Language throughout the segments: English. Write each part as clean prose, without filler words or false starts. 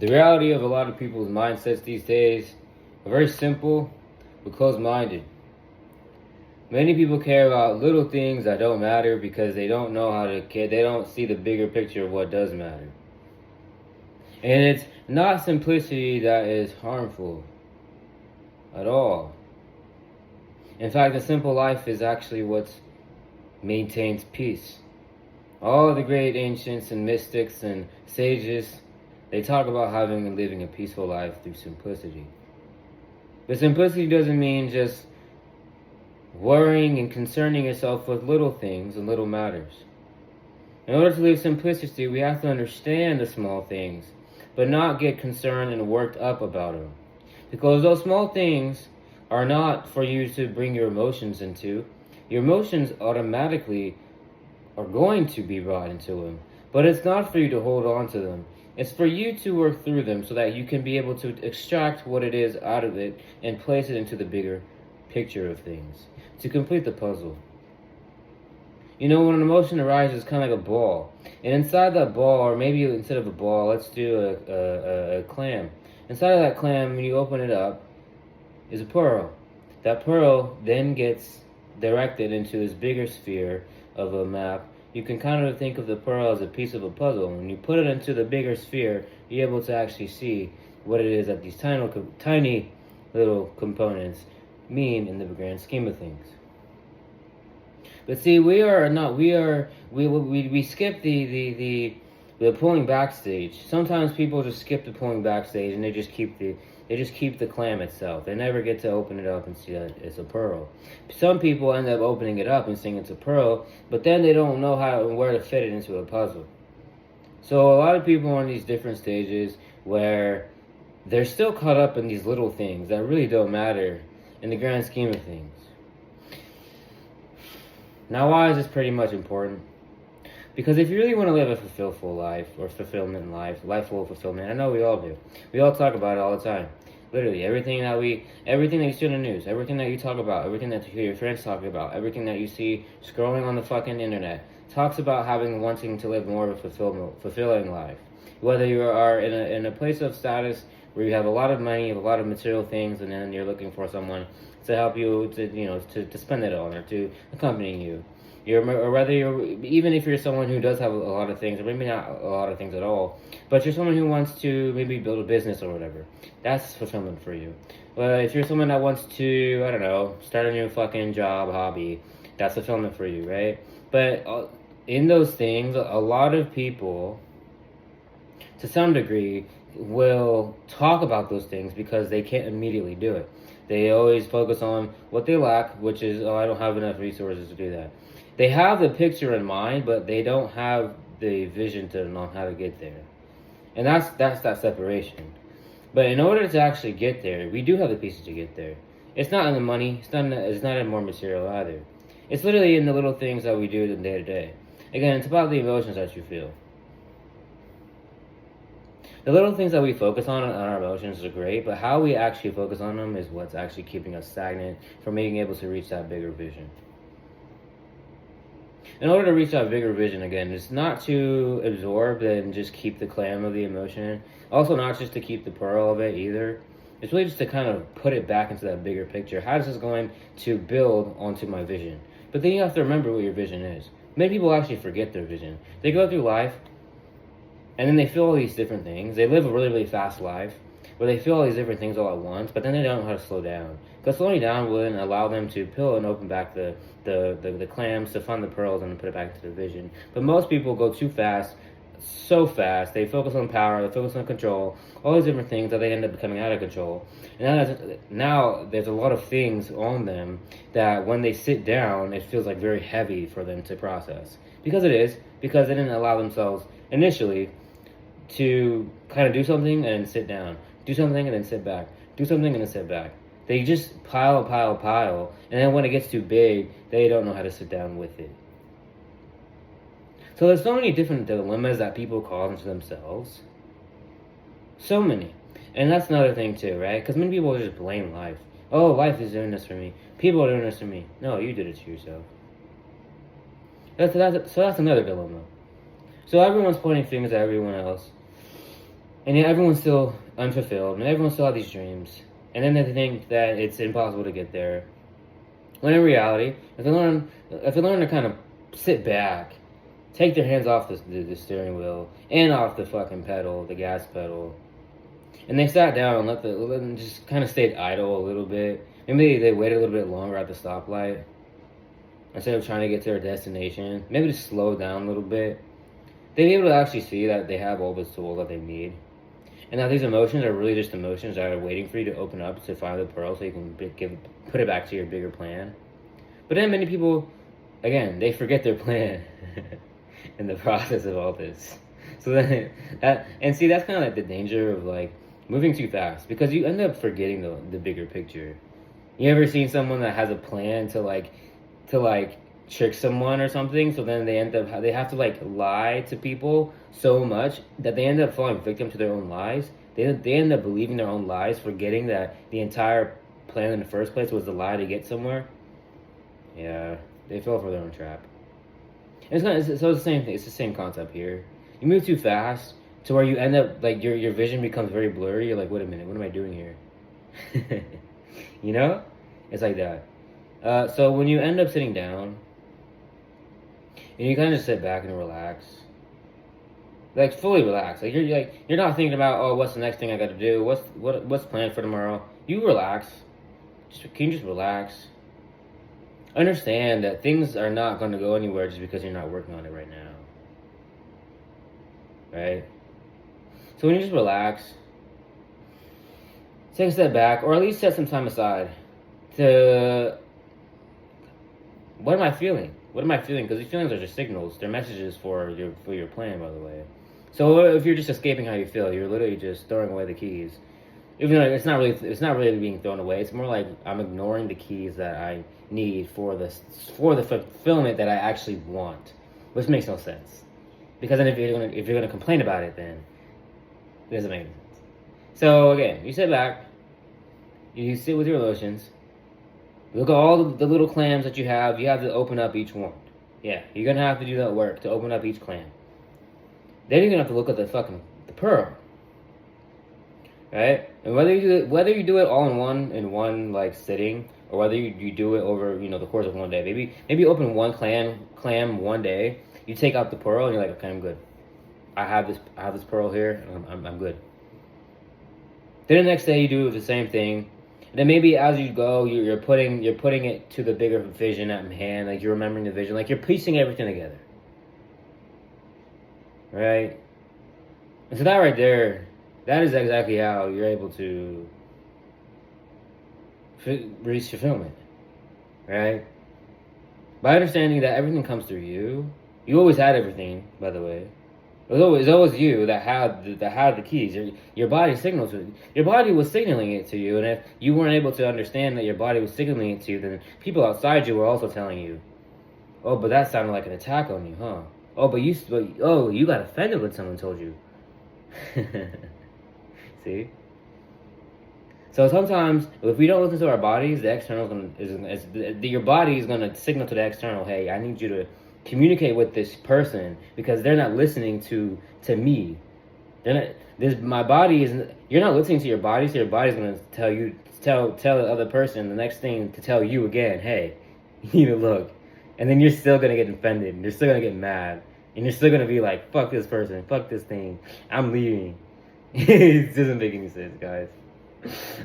The reality of a lot of people's mindsets these days are very simple but closed-minded. Many people care about little things that don't matter because they don't know how to care. They don't see the bigger picture of what does matter. And it's not simplicity that is harmful at all. In fact, a simple life is actually what maintains peace. All the great ancients and mystics and sages, they talk about having and living a peaceful life through simplicity. But simplicity doesn't mean just worrying and concerning yourself with little things and little matters. In order to live simplicity, we have to understand the small things, but not get concerned and worked up about them. Because those small things are not for you to bring your emotions into. Your emotions automatically are going to be brought into them. But it's not for you to hold on to them. It's for you to work through them so that you can be able to extract what it is out of it and place it into the bigger picture of things. To complete the puzzle. You know, when an emotion arises, it's kind of like a ball. And inside that ball, or maybe instead of a ball, let's do a clam. Inside of that clam, when you open it up, is a pearl. That pearl then gets directed into this bigger sphere of a map. You can kind of think of the pearl as a piece of a puzzle. When you put it into the bigger sphere, you're able to actually see what it is that these tiny little components mean in the grand scheme of things. But see, we skip the pulling back stage. Sometimes people just skip the pulling back stage and they just keep the clam itself. They never get to open it up and see that it's a pearl. Some people end up opening it up and seeing it's a pearl, but then they don't know how and where to fit it into a puzzle. So a lot of people are in these different stages where they're still caught up in these little things that really don't matter in the grand scheme of things. Now, why is this pretty much important? Because if you really want to live a fulfilled life, or fulfillment life full of fulfillment, I know we all do. We all talk about it all the time. Literally, everything that you see on the news, everything that you talk about, everything that you hear your friends talking about, everything that you see scrolling on the fucking internet, talks about wanting to live more of a fulfilling life. Whether you are in a place of status where you have a lot of money, a lot of material things, and then you're looking for someone to help you to spend it on or to accompany you. Or whether even if you're someone who does have a lot of things, or maybe not a lot of things at all, but you're someone who wants to maybe build a business or whatever, that's fulfillment for you. But if you're someone that wants to, I don't know, start a new fucking job, hobby, that's fulfillment for you, right? But in those things, a lot of people, to some degree, will talk about those things because they can't immediately do it. They always focus on what they lack, which is, I don't have enough resources to do that. They have the picture in mind, but they don't have the vision to know how to get there. And that's that separation. But in order to actually get there, we do have the pieces to get there. It's not in the money. It's not in more material either. It's literally in the little things that we do in day to day. Again, it's about the emotions that you feel. The little things that we focus on our emotions are great, but how we actually focus on them is what's actually keeping us stagnant from being able to reach that bigger vision. In order to reach that bigger vision, again, it's not to absorb and just keep the clam of the emotion. Also not just to keep the pearl of it either. It's really just to kind of put it back into that bigger picture. How is this going to build onto my vision? But then you have to remember what your vision is. Many people actually forget their vision. They go through life, and then they feel all these different things. They live a really, really fast life where they feel all these different things all at once, but then they don't know how to slow down. Because slowing down wouldn't allow them to peel and open back the clams, to find the pearls, and to put it back into the vision. But most people go too fast, so fast. They focus on power, they focus on control, all these different things that they end up becoming out of control. And now there's a lot of things on them that when they sit down, it feels like very heavy for them to process. Because it is, because they didn't allow themselves initially to kind of do something and then sit down. Do something and then sit back. Do something and then sit back. They just pile, and then when it gets too big, they don't know how to sit down with it. So there's so many different dilemmas that people cause into themselves. So many. And that's another thing too, right? Because many people just blame life. Oh, life is doing this for me. People are doing this for me. No, you did it to yourself. So that's another dilemma. So everyone's pointing fingers at everyone else. And yet everyone's still unfulfilled, and everyone still has these dreams. And then they think that it's impossible to get there. When in reality, if they learn to kind of sit back, take their hands off the steering wheel and off the fucking pedal, the gas pedal, and they sat down and let them just kind of stayed idle a little bit. Maybe they waited a little bit longer at the stoplight instead of trying to get to their destination. Maybe just slow down a little bit. They'd be able to actually see that they have all the tools that they need. And that these emotions are really just emotions that are waiting for you to open up to find the pearl so you can put it back to your bigger plan. But then many people, again, they forget their plan in the process of all this. So then, that's kind of like the danger of like moving too fast, because you end up forgetting the bigger picture. You ever seen someone that has a plan to trick someone or something, so then they have to like lie to people so much that they end up falling victim to their own lies. They end up believing their own lies, forgetting that the entire plan in the first place was a lie to get somewhere. Yeah, they fell for their own trap. And it's the same thing. It's the same concept here. You move too fast to where you end up like your vision becomes very blurry. You're like, wait a minute, what am I doing here? You know, it's like that. So when you end up sitting down and you kind of just sit back and relax, like fully relax, like you're not thinking about, oh, what's the next thing I got to do, what's planned for tomorrow. You relax. Can you just relax? Understand that things are not going to go anywhere just because you're not working on it right now. Right? So when you just relax, take a step back, or at least set some time aside to, what am I feeling? What am I feeling? Because these feelings are just signals. They're messages for your plan, by the way. So if you're just escaping how you feel, you're literally just throwing away the keys. Even though it's not really being thrown away. It's more like I'm ignoring the keys that I need for the fulfillment that I actually want, which makes no sense. Because then if you're gonna complain about it, then it doesn't make any sense. So again, you sit back, you sit with your emotions, look at all the little clams that you have. You have to open up each one. Yeah, you're gonna have to do that work to open up each clam. Then you're gonna have to look at the pearl. Right? And whether you do it all in one like sitting, or whether you do it over the course of one day. Maybe open one clam one day. You take out the pearl and you're like, okay, I'm good. I have this pearl here. And I'm good. Then the next day you do the same thing. And then maybe as you go, you're putting it to the bigger vision at hand. Like you're remembering the vision. Like you're piecing everything together. Right? And so that right there, that is exactly how you're able to reach fulfillment, right? By understanding that everything comes through you. You always had everything, by the way. It was always you that had the keys. Your body signals it. Your body was signaling it to you, and if you weren't able to understand that your body was signaling it to you, then people outside you were also telling you, "Oh, but that sounded like an attack on you, huh? Oh, but you got offended when someone told you." See? So sometimes, if we don't listen to our bodies, the external your body is gonna signal to the external, "Hey, I need you to communicate with this person because they're not listening to me. My body isn't. You're not listening to your body, so your body's gonna tell the other person the next thing to tell you again. Hey, you need to look, and then you're still gonna get offended, and you're still gonna get mad, and you're still gonna be like, fuck this person, fuck this thing, I'm leaving." It doesn't make any sense, guys.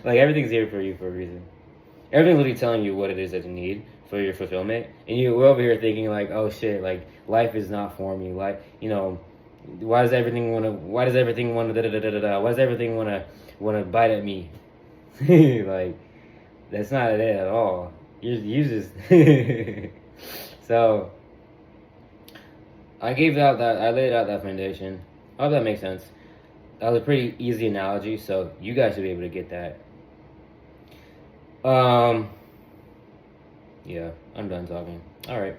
Like, everything's here for you for a reason. Everything's literally telling you what it is that you need for your fulfillment. And we're over here thinking like, oh shit, like life is not for me. Like, why does everything want to bite at me? Like, that's not it at all. You just So I laid out that foundation. I hope that makes sense. That was a pretty easy analogy, so you guys should be able to get that. Yeah, I'm done talking. All right.